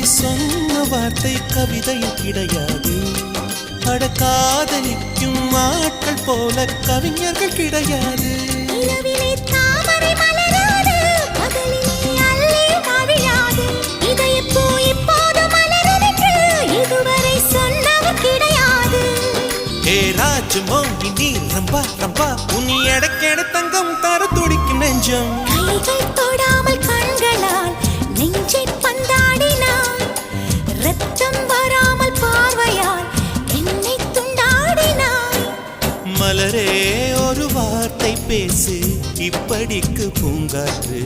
சொன்ன வார்த்தை கவிதையும் கிடையாது. அட காதலிக்கும் ஆட்கள் போல கவிஞர்கள் கிடையாது. நீ ரம்பா ரம்பா உன்னை எடக்கெட தங்கம் தர துடிக்கும் நெஞ்சம். கைகள் தொடாமல் கண்களால் நெஞ்சை பந்தாடினாய். ரத்தம் வராமல் பார்வையால் என்னை துண்டாடினாய். மலரே ஒரு வார்த்தை பேசு இப்படிக்கு பூங்காற்று.